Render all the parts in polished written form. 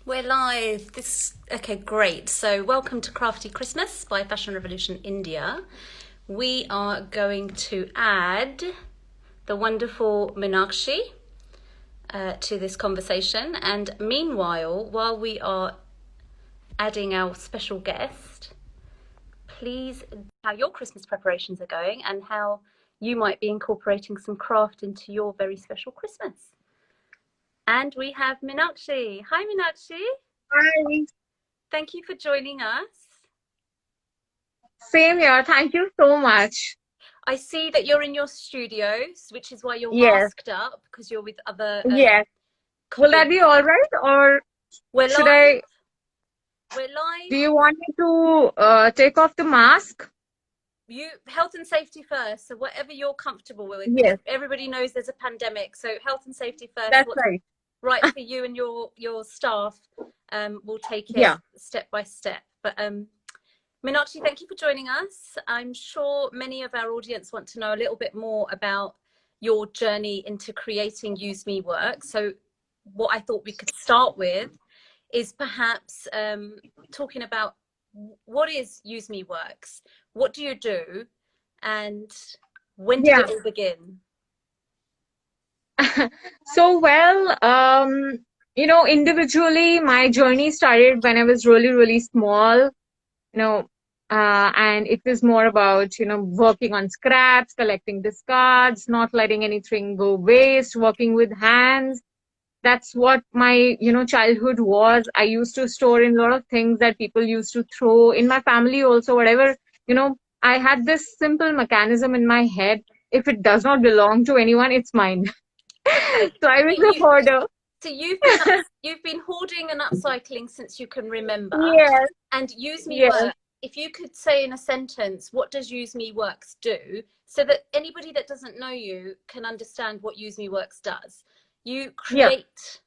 We're live. Okay, great. So, welcome to Crafty Christmas by Fashion Revolution India. We are going to add the wonderful Meenakshi to this conversation. And meanwhile, while we are adding our special guest, please how your Christmas preparations are going and how you might be incorporating some craft into your very special Christmas. And we have Meenakshi. Hi, Meenakshi. Hi. Thank you for joining us. Same here. Thank you so much. I see that you're in your studios, which is why you're Yes, masked up because you're with other yes. Will that be colleagues. all right? Or We're should live. I, We're do live. you want me to take off the mask? You health and safety first. So whatever you're comfortable with. Yes, Everybody knows there's a pandemic, so health and safety first. that's What's right. right for you and your staff. We'll take it Yeah. step by step. But Meenakshi, thank you for joining us. I'm sure many of our audience want to know a little bit more about your journey into creating Use Me work. So what I thought we could start with is perhaps talking about what is Use Me Works, what do you do, and when did Yeah. it all begin? So, individually, my journey started when I was really, really small, and it was more about, working on scraps, collecting discards, not letting anything go waste, working with hands. That's what my childhood was. I used to store in a lot of things that people used to throw in my family also, whatever. I had this simple mechanism in my head: if it does not belong to anyone, it's mine. Okay, So I was so a hoarder. you've been hoarding and upcycling since you can remember. Yes, And Use Me yes. Work, if you could say in a sentence, what does Use Me Works do, so that anybody that doesn't know you can understand what Use Me Works does? You Yeah. create.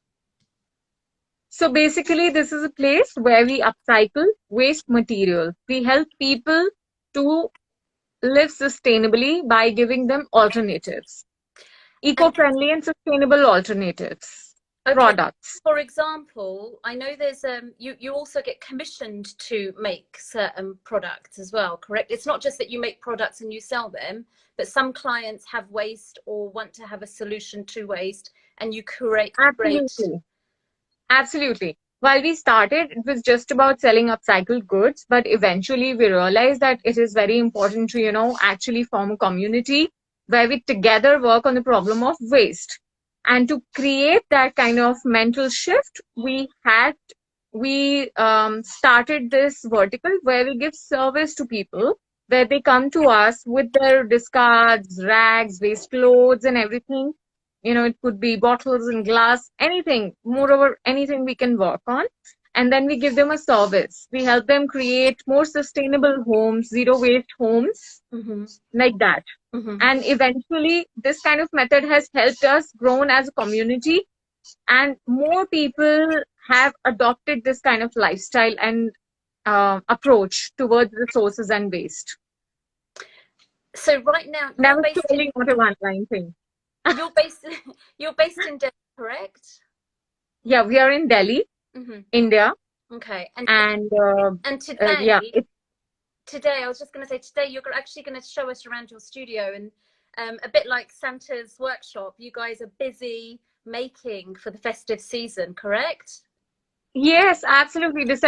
So basically, this is a place where we upcycle waste materials. We help people to live sustainably by giving them alternatives, And eco-friendly and sustainable alternatives, okay, products. for example, I know there's you also get commissioned to make certain products as well, correct? It's not just that you make products and you sell them, but some clients have waste or want to have a solution to waste, and you create. Absolutely. Absolutely. While we started, it was just about selling upcycled goods, but eventually we realized that it is very important to, actually form a community where we together work on the problem of waste. And to create that kind of mental shift, we started this vertical where we give service to people, where they come to us with their discards, rags, waste clothes, and everything. It could be bottles and glass, anything, moreover, anything we can work on. And then we give them a service. We help them create more sustainable homes, zero waste homes, Mm-hmm. like that. Mm-hmm. And eventually, this kind of method has helped us grown as a community, and more people have adopted this kind of lifestyle and approach towards resources and waste. So right now That was totally not a one-line thing. you're based you're based in Delhi, correct? Yeah, we are in Delhi, Mm-hmm. India, Okay, and and today, yeah, I was just going to say today you're actually going to show us around your studio, and a bit like Santa's workshop, you guys are busy making for the festive season, correct? yes, absolutely. This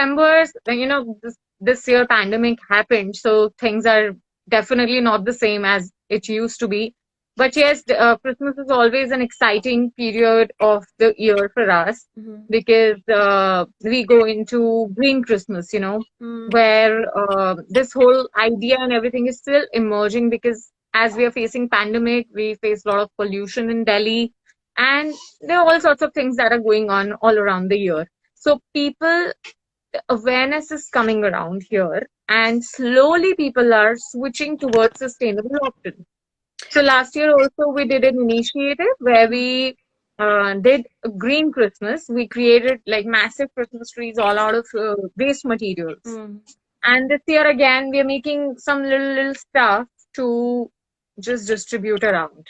year pandemic happened, so things are definitely not the same as it used to be. But yes, Christmas is always an exciting period of the year for us Mm-hmm. because we go into Green Christmas, Mm. where this whole idea and everything is still emerging because as we are facing pandemic, we face a lot of pollution in Delhi, and there are all sorts of things that are going on all around the year. So awareness is coming around here, and slowly people are switching towards sustainable options. So last year also we did an initiative where we did a green Christmas. We created like massive Christmas trees all out of waste materials. Mm. And this year again we are making some little stuff to just distribute around.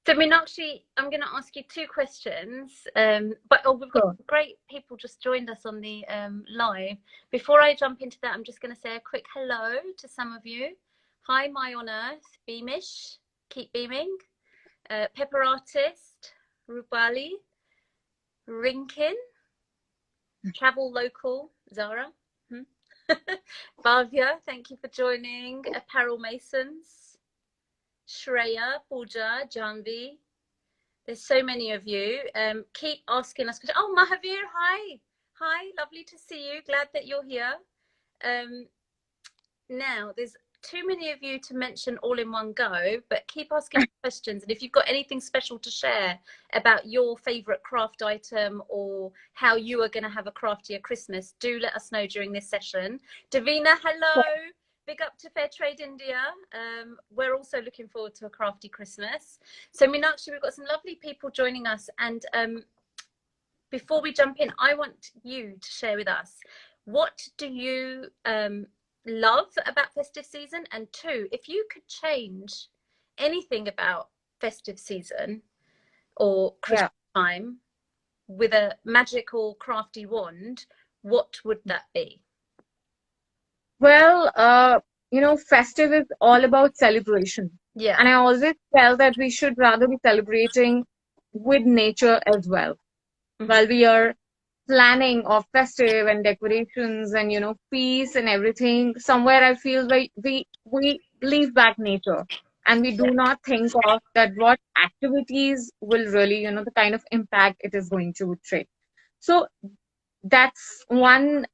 So Meenakshi, I'm going to ask you two questions. We've got Sure. great people just joined us on the live. Before I jump into that, I'm just going to say a quick hello to some of you. Hi, My on Earth, Beamish, keep beaming. Pepper Artist, Rubali, Rinkin, Travel Local, Zara. Bhavya, thank you for joining. Apparel Masons, Shreya, Pooja, Janvi. There's so many of you. Keep asking us questions. Oh, Mahavir, hi. Hi, lovely to see you. Glad that you're here. Now, there's too many of you to mention all in one go, but keep asking questions. And if you've got anything special to share about your favourite craft item or how you are going to have a craftier Christmas, do let us know during this session. Davina, hello. Big up to Fair Trade India. We're also looking forward to a crafty Christmas. So Meenakshi, we've got some lovely people joining us. And before we jump in, I want you to share with us, what do you love about festive season? And two, if you could change anything about festive season or Christmas time with a magical crafty wand, what would that be? Well, festive is all about celebration. Yeah. And I always tell that we should rather be celebrating with nature as well. While we are planning of festive and decorations and peace and everything, somewhere I feel like we leave back nature and we do not think of that what activities will really, the kind of impact it is going to create. So that's one,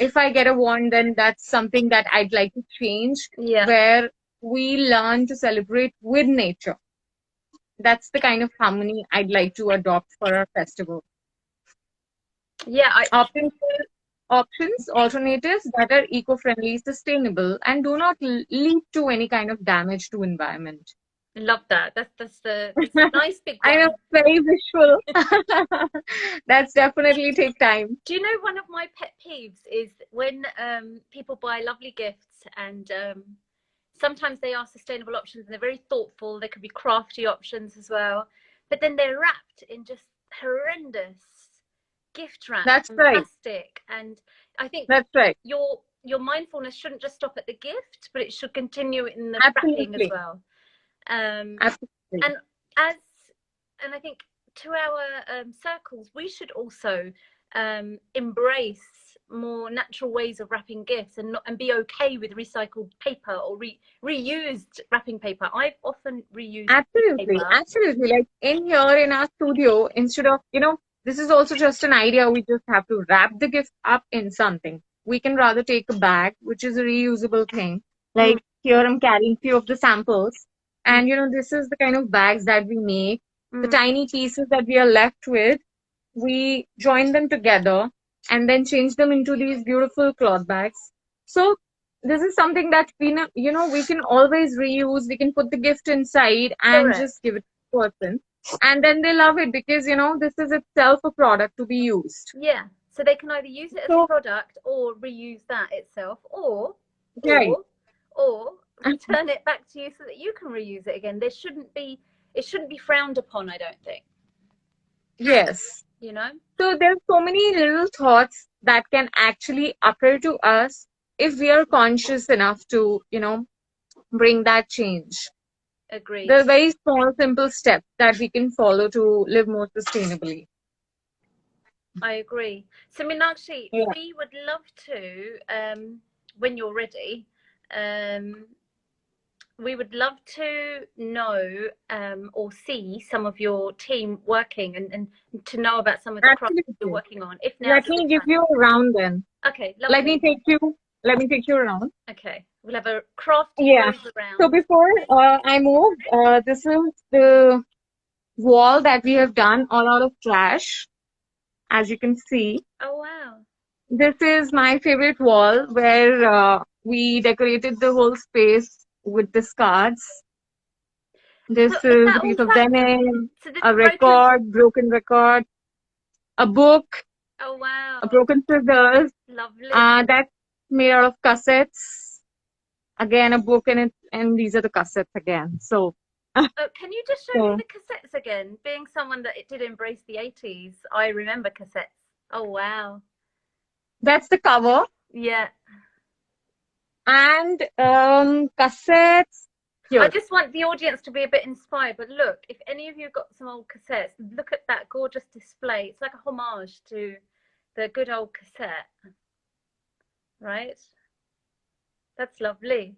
if I get a wand, then that's something that I'd like to change, where we learn to celebrate with nature. That's the kind of harmony I'd like to adopt for our festival. Yeah, options, alternatives that are eco-friendly, sustainable, and do not lead to any kind of damage to environment. Love that. That's a nice big one. I know, very visual. That's definitely take time. Do you know one of my pet peeves is when people buy lovely gifts and sometimes they are sustainable options and they're very thoughtful. They could be crafty options as well, but then they're wrapped in just horrendous gift wrap That's and right. plastic. And I think that's right. Your mindfulness shouldn't just stop at the gift, but it should continue in the Absolutely. wrapping as well. Absolutely. And I think to our circles, we should also embrace more natural ways of wrapping gifts and be okay with recycled paper or reused wrapping paper. I've often reused Absolutely, paper. absolutely. Like in our studio, instead of, this is also just an idea. We just have to wrap the gift up in something. We can rather take a bag, which is a reusable thing. Like here I'm carrying few of the samples. And, this is the kind of bags that we make. The tiny pieces that we are left with, we join them together and then change them into these beautiful cloth bags. So this is something that we can always reuse. We can put the gift inside and just give it to the person. And then they love it because, this is itself a product to be used. Yeah. So they can either use it as a product or reuse that itself or return it back to you so that you can reuse it again. It shouldn't be frowned upon, I don't think. Yes. So there's so many little thoughts that can actually occur to us if we are conscious enough to, bring that change. Agreed. There are very small, simple steps that we can follow to live more sustainably. I agree. So Meenakshi, we would love to, when you're ready, we would love to know or see some of your team working and to know about some of the crafts you're working on. If now, let me give you a round then. Okay, lovely. Let me take you around. Okay, we'll have a craft around. So before I move, this is the wall that we have done all out of trash, as you can see. Oh wow! This is my favorite wall where we decorated the whole space with discards. This is a piece of denim, a record, broken record, a book. Oh wow! A broken scissors. Lovely. That's made out of cassettes. Again, a book in it, and these are the cassettes again. So Can you just show me So the cassettes again? Being someone that it did embrace the 80s, I remember cassettes. Oh, wow. that's the cover. Yeah. And cassettes I here. just want the audience to be a bit inspired. But look, if any of you got some old cassettes, look at that gorgeous display. It's like a homage to the good old cassette, right? That's lovely.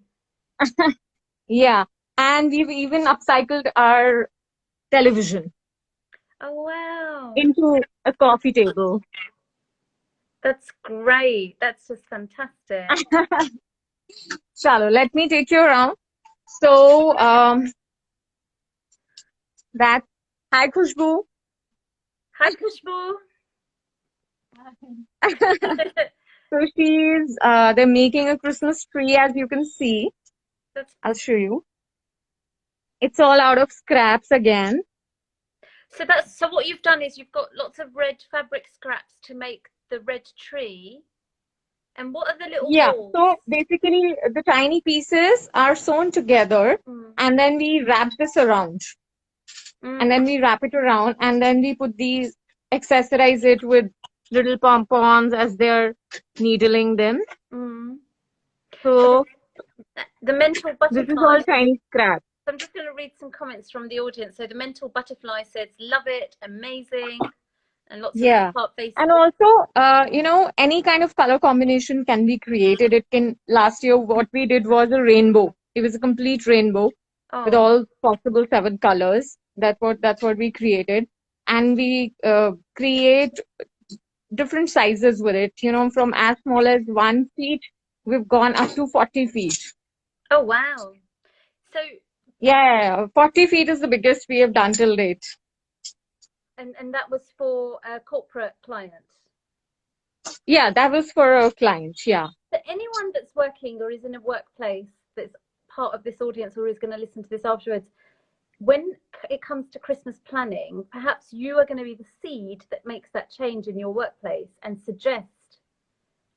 Yeah. And we've even upcycled our television Oh, wow. into a coffee table. That's great. That's just fantastic. Chalo, let me take you around. So, that's hi Khushbu. Hi, Kushbu. So they're making a Christmas tree, as you can see. That's I'll show you. It's all out of scraps again. so what you've done is you've got lots of red fabric scraps to make the red tree. And what are the little Yeah, balls? so basically the tiny pieces are sewn together and then we wrap this around. And then we wrap it around and then we put these, accessorize it with little pom-poms as they're needling them. So The mental this is butterfly. all tiny scraps. So I'm just going to read some comments from the audience. So the mental butterfly says, love it, amazing. And lots of heart faces. And also, any kind of color combination can be created. It can, last year, what we did was a rainbow. It was a complete rainbow with all possible 7 colors. That's what we created. And we create different sizes with it, from as small as 1 feet, we've gone up to 40 feet. Oh, wow. So, yeah, 40 feet is the biggest we have done till date. And that was for a corporate client? Yeah, that was for a client, yeah. So anyone that's working or is in a workplace that's part of this audience or is going to listen to this afterwards, when it comes to Christmas planning, perhaps you are going to be the seed that makes that change in your workplace and suggest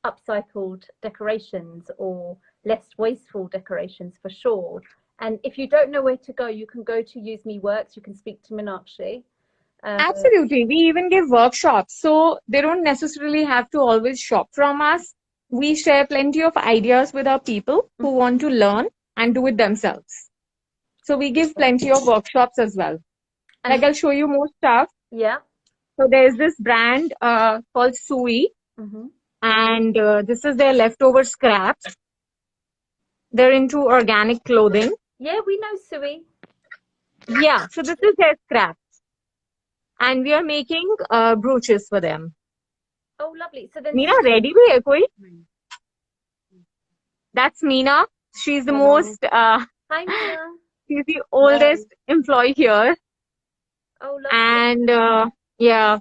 upcycled decorations or less wasteful decorations for sure. And if you don't know where to go, you can go to Use Me Works, you can speak to Meenakshi. Absolutely. We even give workshops. So they don't necessarily have to always shop from us. We share plenty of ideas with our people who want to learn and do it themselves. So we give plenty of workshops as well. Like I'll show you more stuff. Yeah. So there's this brand called Sui. And this is their leftover scraps. They're into organic clothing. Yeah, we know Sui. Yeah, so this is their scraps. And we are making brooches for them. Oh, lovely. So then, Meena, ready bhi hai koi? That's Meena. She's the most. Hi, Meena. She's the oldest employee here. Oh, lovely. And yeah.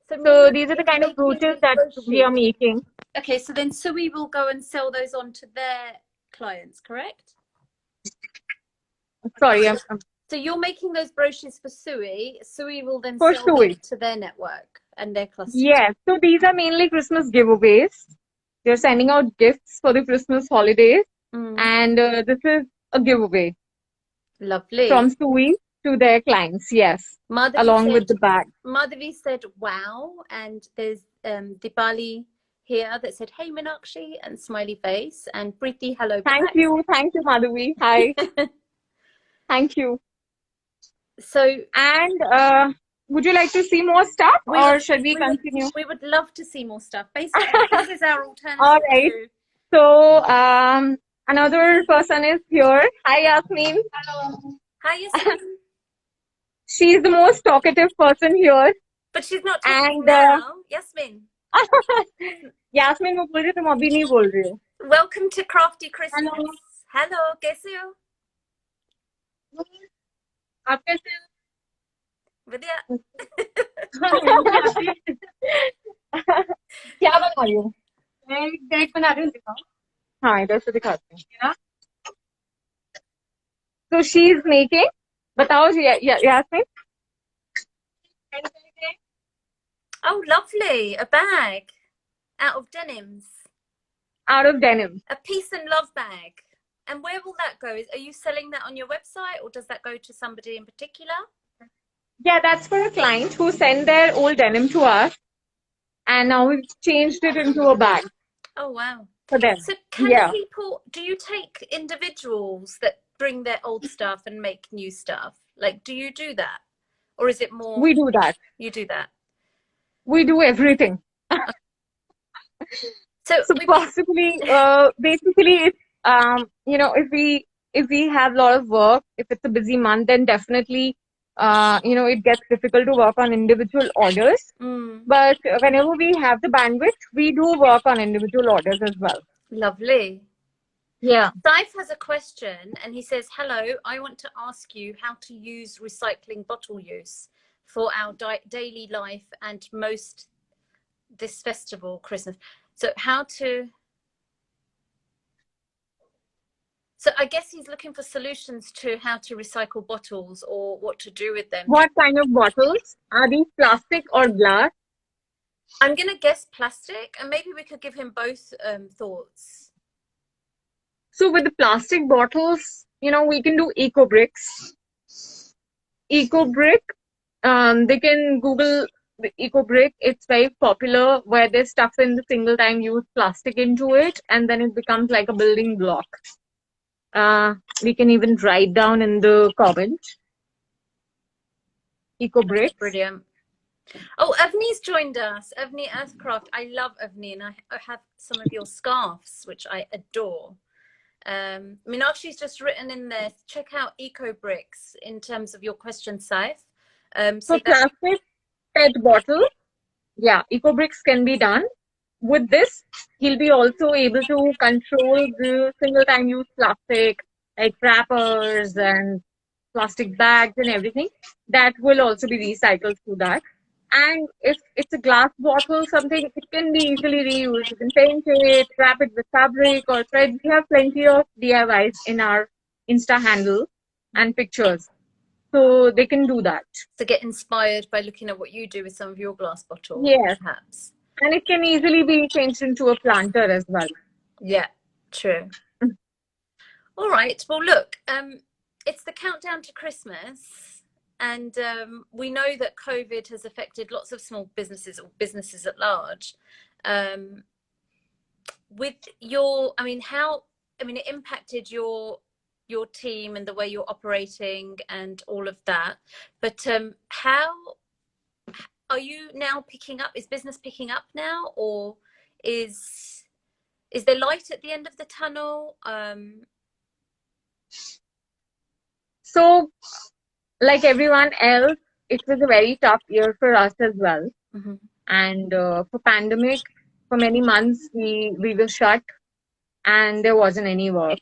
So these are the kind of brooches that we are making. Okay, so then Sui will go and sell those on to their clients, correct? Sorry, So you're making those brooches for Sui. Sui will then sell them to their network and their customers. Yes. So these are mainly Christmas giveaways. They're sending out gifts for the Christmas holidays. And this is a giveaway. Lovely. From Sui to their clients, yes. Madhavi along said, with the bag. Madhavi said, wow. And there's Dipali here that said, hey, Meenakshi, and smiley face. And Preeti, hello. Thank you, Madhavi. Hi. Thank you. So, and would you like to see more stuff, or should we continue? We would love to see more stuff. Basically, this is our alternative. All right. So, another person is here. Hi, Yasmin. Hello. Hi, Yasmin. She's the most talkative person here. But she's not talking now. Yasmin. Yasmin, वो बोल रही तुम अभी नहीं बोल रही हो. Welcome to Crafty Christmas. Hello, कैसे हो? आप कैसे हो? बढ़िया. क्या बना रही हो? मैं केक बना रही हूँ, दिखाओ. हाँ, इधर से दिखाती हूँ. So she's making. बताओ Yasmin. Oh, lovely. A bag out of denims. Out of denim. A peace and love bag. And where will that go? Are you selling that on your website, or does that go to somebody in particular? Yeah, that's for a client who sent their old denim to us, and now we've changed it into a bag Oh, wow. for them. So Yeah, do you take individuals that bring their old stuff and make new stuff? Like, do you do that? Or is it more we do that. you do that? We do everything. So So possibly, basically, it's if we have a lot of work, if it's a busy month, then definitely, it gets difficult to work on individual orders. But whenever we have the bandwidth, we do work on individual orders as well. lovely. Yeah. Saif has a question and he says, hello, I want to ask you how to use recycling bottle use for our daily life and most this festival, Christmas. So so I guess he's looking for solutions to how to recycle bottles or what to do with them. What kind of bottles? Are these plastic or glass? I'm going to guess plastic, and maybe we could give him both thoughts. So with the plastic bottles, we can do eco bricks. Eco brick, they can Google the eco brick. It's very popular where they stuff in the single time use plastic into it, and then it becomes like a building block. We can even write down in the comment. Eco bricks. Brilliant. Oh, Avni's joined us. Avni Earthcraft. I love Avni, and I have some of your scarves, which I adore. Meenakshi's just written in there, check out Eco Bricks in terms of your question, Saif. So plastic PET bottle, yeah, Eco bricks can be done. With this, he'll be also able to control the single time use plastic, like wrappers and plastic bags and everything. That will also be recycled through that. And if it's a glass bottle, something, it can be easily reused. You can paint it, wrap it with fabric or thread. We have plenty of DIYs in our Insta handle and pictures. So they can do that. So get inspired by looking at what you do with some of your glass bottles, yes, perhaps. And it can easily be changed into a planter as well. Yeah, true. All right. Well, look, it's the countdown to Christmas. And we know that COVID has affected lots of small businesses or businesses at large. With your, it impacted your team and the way you're operating and all of that. But how are you now picking up? Is business picking up now, or is there light at the end of the tunnel? So, like everyone else, it was a very tough year for us as well. Mm-hmm. And for pandemic, for many months, we were shut and there wasn't any work.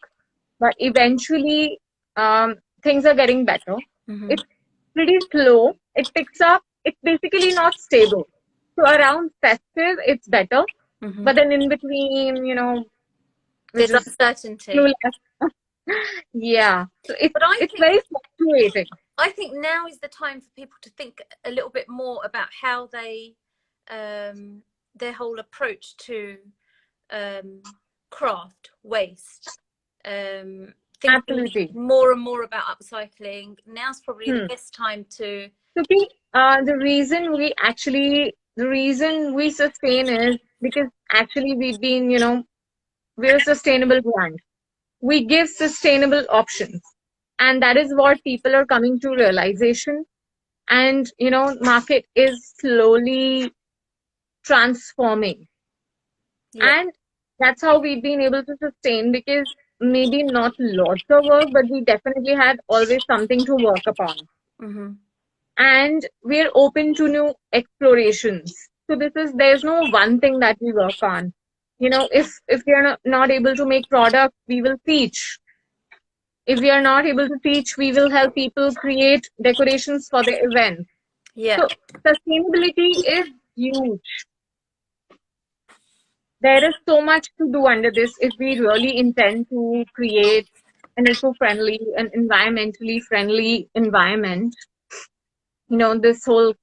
But eventually, things are getting better. Mm-hmm. It's pretty slow. It picks up. It's basically not stable. So around festive, it's better. Mm-hmm. But then in between, there's uncertainty. Yeah. So it's very fluctuating. I think now is the time for people to think a little bit more about how they, their whole approach to craft, waste, Absolutely. more and more about upcycling. Now's probably the best time to. So the reason we sustain is because actually we've been, we're a sustainable brand. We give sustainable options. And that is what people are coming to realization. And, market is slowly transforming. Yeah. And that's how we've been able to sustain, because maybe not lots of work, but we definitely had always something to work upon. Mm-hmm. And we're open to new explorations. So there's no one thing that we work on. If we are not able to make product, we will teach. If we are not able to teach, we will help people create decorations for the event. Yeah. So sustainability is huge. There is so much to do under this if we really intend to create an eco-friendly, an environmentally friendly environment. This whole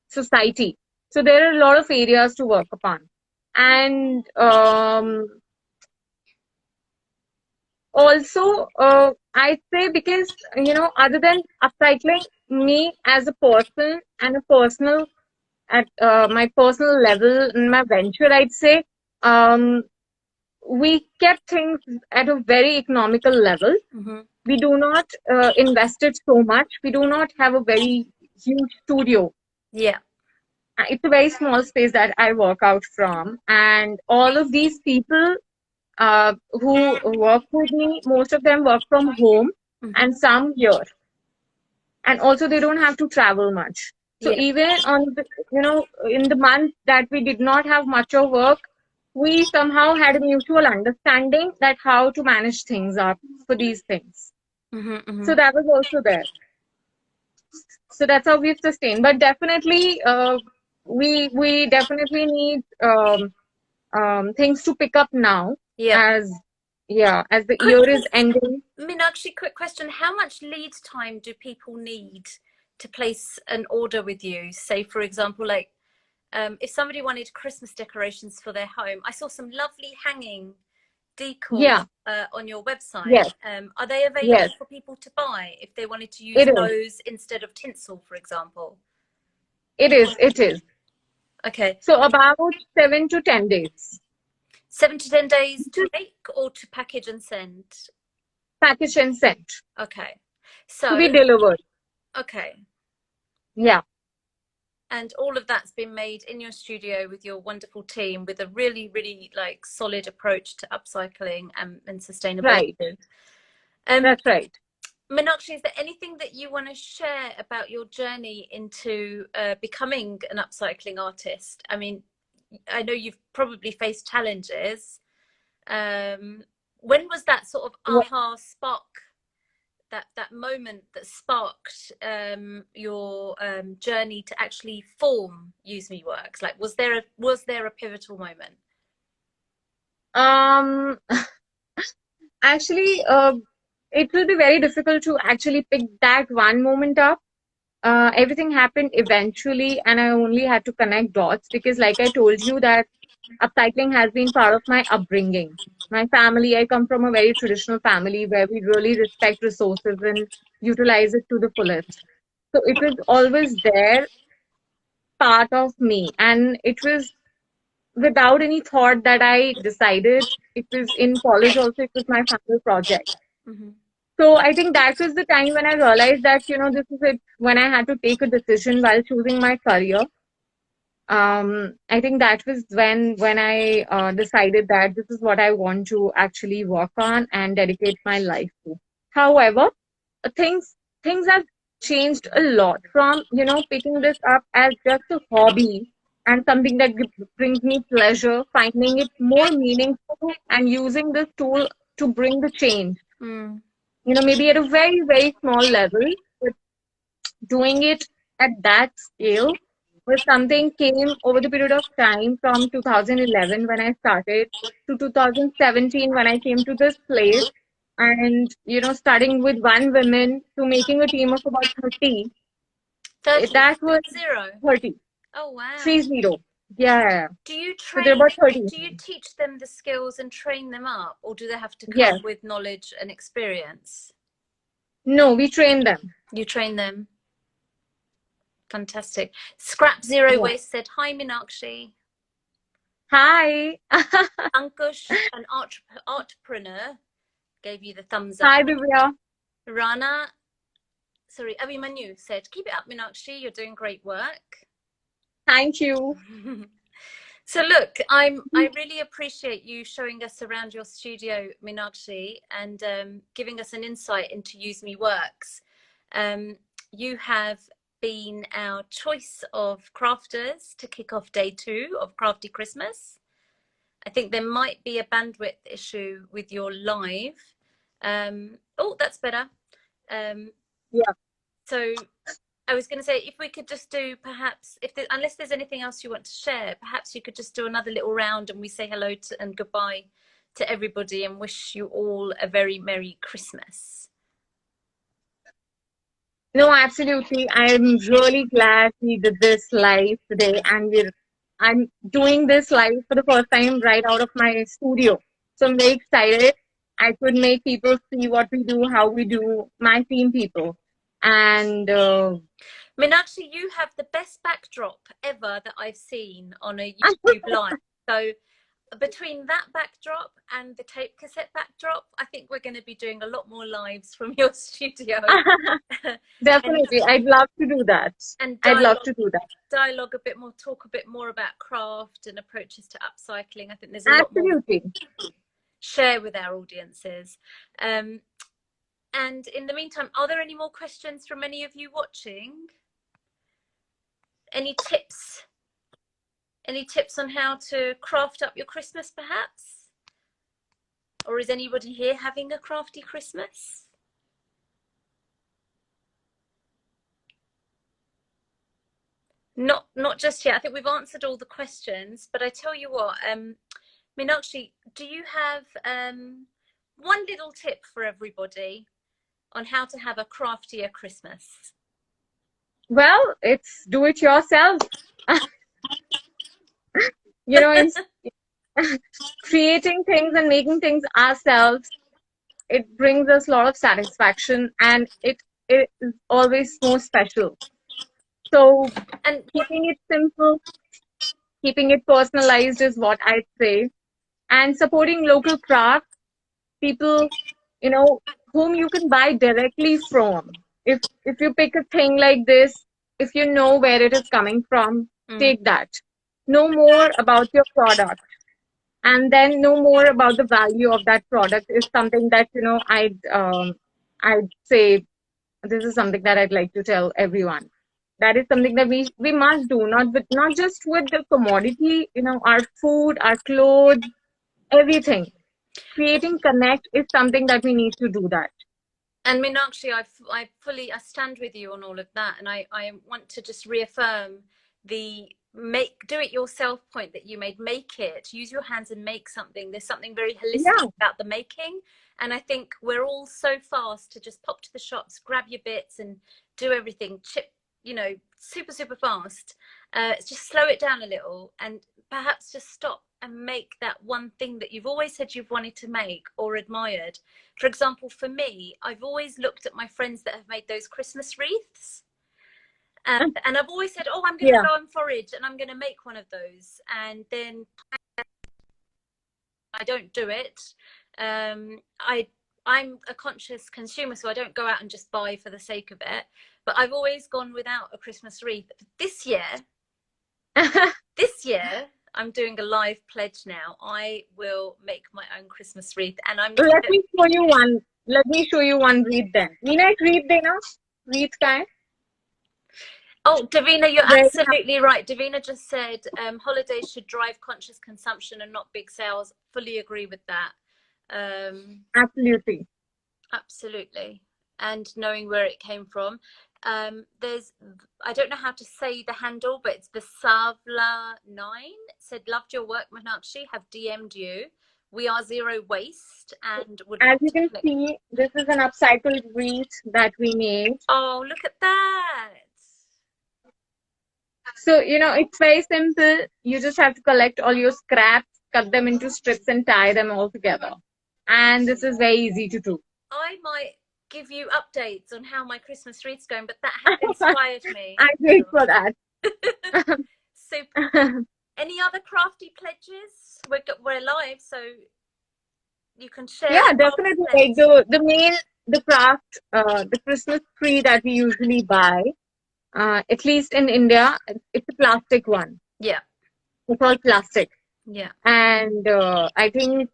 society. So there are a lot of areas to work upon. And Also, I say because, other than upcycling, me as a person and a personal, at my personal level in my venture, I'd say, um, we kept things at a very economical level. Mm-hmm. We do not invest it so much. We do not have a very huge studio. Yeah. It's a very small space that I work out from. And all of these people who work with me, most of them work from home Mm-hmm. and some here. And also they don't have to travel much. So Yeah. even on the, in the month that we did not have much of work, we somehow had a mutual understanding that how to manage things up for these things. Mm-hmm. Mm-hmm. So that was also there. So that's how we've sustained. But definitely, we definitely need things to pick up now Yeah. as as the Quick year is question, ending. Meenakshi, quick question. How much lead time do people need to place an order with you? Say, for example, like if somebody wanted Christmas decorations for their home, I saw some lovely hanging decor Yeah, on your website. yes, Are they available yes, for people to buy if they wanted to use it is. those instead of tinsel, for example? It is. It is. Okay. So about 7 to 10 days. 7 to 10 days to make or to package and send? Package and sent Okay. to be So, delivered. okay. Yeah, And all of that's been made in your studio with your wonderful team with a really, really like solid approach to upcycling and right. sustainability. Um, That's right. Meenakshi, is there anything that you want to share about your journey into becoming an upcycling artist? I mean, I know you've probably faced challenges. When was that sort of Well, aha spark, that moment that sparked your journey to actually form Use Me Works? Like, was there a pivotal moment? um, actually, it will be very difficult to actually pick that one moment up. Everything happened eventually, and I only had to connect dots because, like I told you, that upcycling has been part of my upbringing. My family, I come from a very traditional family where we really respect resources and utilize it to the fullest. So it was always there, part of me, and it was without any thought that I decided. It was in college also, it was my final project. Mm-hmm. So I think that was the time when I realized that, this is it, when I had to take a decision while choosing my career. I think that was when I decided that this is what I want to actually work on and dedicate my life to. However, things have changed a lot from picking this up as just a hobby and something that brings me pleasure, finding it more meaningful and using this tool to bring the change. Mm. Maybe at a very very small level, but doing it at that scale was something came over the period of time from 2011 when I started to 2017 when I came to this place, and starting with one woman to making a team of about 30. 30, That was 30. 30, Oh wow. 30. Yeah. Do you So there are train, about 30. do you teach them the skills and train them up, or do they have to Yes. come with knowledge and experience? No, we train them. You train them. Fantastic. Scrap Zero Yeah. Waste said, "Hi Meenakshi. Hi. Ankush, an entrepreneur, gave you the thumbs up. Hi, Divya. Abhimanyu said, keep it up, Meenakshi. You're doing great work." Thank you. So look, I really appreciate you showing us around your studio, Meenakshi, and giving us an insight into Use Me Works. You have been our choice of crafters to kick off day 2 of Crafty Christmas. I think there might be a bandwidth issue with your live. Oh, that's better. Yeah. So I was going to say, if we could just do perhaps, unless there's anything else you want to share, perhaps you could just do another little round and we say hello to, and goodbye to everybody and wish you all a very Merry Christmas. No, absolutely. I'm really glad we did this live today, and I'm doing this live for the first time right out of my studio. So I'm very excited. I could make people see what we do, how we do, my team people. And Meenakshi, you have the best backdrop ever that I've seen on a YouTube live. So between that backdrop and the tape cassette backdrop, I think we're going to be doing a lot more lives from your studio. definitely, I'd love to do that. And I'd love to do that. dialogue a bit more, talk a bit more about craft and approaches to upcycling. I think there's a lot more to share with our audiences. And in the meantime, are there any more questions from any of you watching? Any tips? Any tips on how to craft up your Christmas, perhaps? Or is anybody here having a crafty Christmas? Not just yet. I think we've answered all the questions, but I tell you what, Meenakshi, do you have one little tip for everybody on how to have a craftier Christmas? Well, it's do it yourself. You know, creating things and making things ourselves, it brings us a lot of satisfaction, and it is always more special. So, And keeping it simple, keeping it personalized is what I'd say, and supporting local craft people, you know, whom you can buy directly from. If you pick a thing like this, if you know where it is coming from, take that. Know more about your product, and then know more about the value of that product is something that, you know, I'd say this is something that I'd like to tell everyone. That is something that we must do, not just with the commodity, you know, our food, our clothes, everything. Creating connect is something that we need to do that. And Meenakshi, I stand with you on all of that, and I want to just reaffirm the do it yourself point that you made. Make it, use your hands and make something. There's something very holistic about the making, and I think we're all so fast to just pop to the shops, grab your bits and do everything super fast. Just slow it down a little and perhaps just stop and make that one thing that you've always said you've wanted to make or admired. For example, for me, I've always looked at my friends that have made those Christmas wreaths. And I've always said, oh, I'm going to go and forage and I'm going to make one of those. And then I don't do it. I'm a conscious consumer, so I don't go out and just buy for the sake of it. But I've always gone without a Christmas wreath. This year, I'm doing a live pledge now. I will make my own Christmas wreath, and I'm. Let me show you one. Let me show you one wreath then. Meena, wreath देना. Wreath का है? Oh, Davina, you're absolutely right. Davina just said holidays should drive conscious consumption and not big sales. Fully agree with that. Absolutely. And knowing where it came from. I don't know how to say the handle, but it's the Savla9. It said, loved your work, Meenakshi, have DM'd you. We are zero waste and would. As you can see, this is an upcycled wreath that we made. Oh, look at that. So, you know, it's very simple. You just have to collect all your scraps, cut them into strips and tie them all together. And this is very easy to do. I might give you updates on how my Christmas wreath's going, but that has inspired me. I wait for that. Super. Any other crafty pledges? We're live, so you can share. Yeah, definitely. Like the craft, the Christmas tree that we usually buy, at least in India, it's a plastic one. Yeah. It's all plastic. Yeah. And I think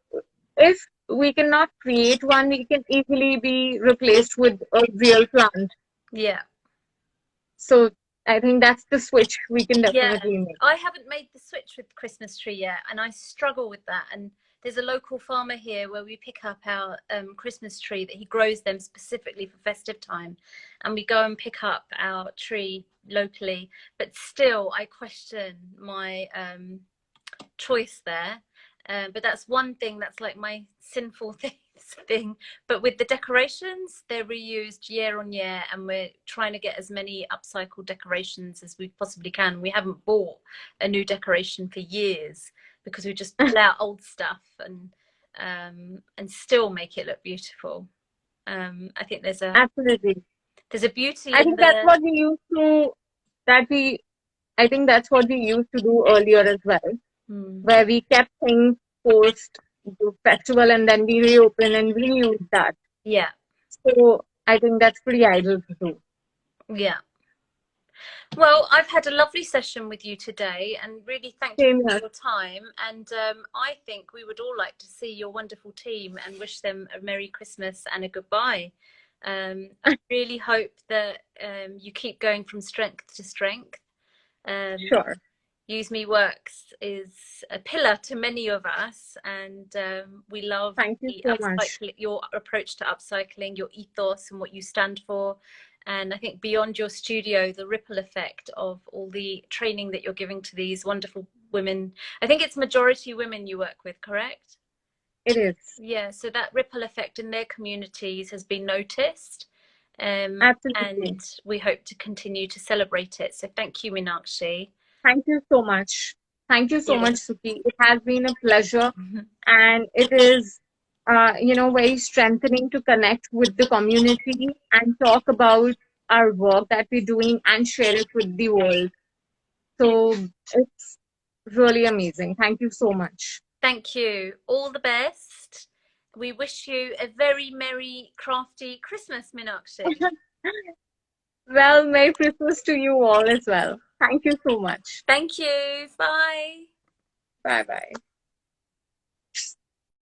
if we cannot create one, we can easily be replaced with a real plant. Yeah. So I think that's the switch we can definitely make. I haven't made the switch with the Christmas tree yet, and I struggle with that. And there's a local farmer here where we pick up our Christmas tree that he grows them specifically for festive time, and we go and pick up our tree locally. But still, I question my choice there. But that's one thing that's like my sinful thing. But with the decorations, they're reused year on year, and we're trying to get as many upcycled decorations as we possibly can. We haven't bought a new decoration for years because we just pull out old stuff, and and still make it look beautiful. I think Absolutely. there's a beauty I in think that's the what we used to, that we, I think that's what we used to do earlier as well, mm, where we kept things post the festival and then we reopen and reuse that. yeah, So I think that's pretty ideal to do. yeah. Well, I've had a lovely session with you today and really thank you Same for here. your time. And I think we would all like to see your wonderful team and wish them a Merry Christmas and a goodbye. I really hope that you keep going from strength to strength. Sure. Use Me Works is a pillar to many of us, and we love Thank you the so much. your approach to upcycling, your ethos, and what you stand for. And I think beyond your studio, the ripple effect of all the training that you're giving to these wonderful women. I think it's majority women you work with, correct? It is. Yeah, so that ripple effect in their communities has been noticed. Absolutely. And we hope to continue to celebrate it. So thank you, Meenakshi. Thank you so much. Thank you so Yeah. much, Suki. It has been a pleasure, and it is, very strengthening to connect with the community and talk about our work that we're doing and share it with the world. So it's really amazing. Thank you so much. Thank you. All the best. We wish you a very merry, crafty Christmas, Meenakshi. Well, Merry Christmas to you all as well. Thank you so much. Thank you. Bye. Bye bye.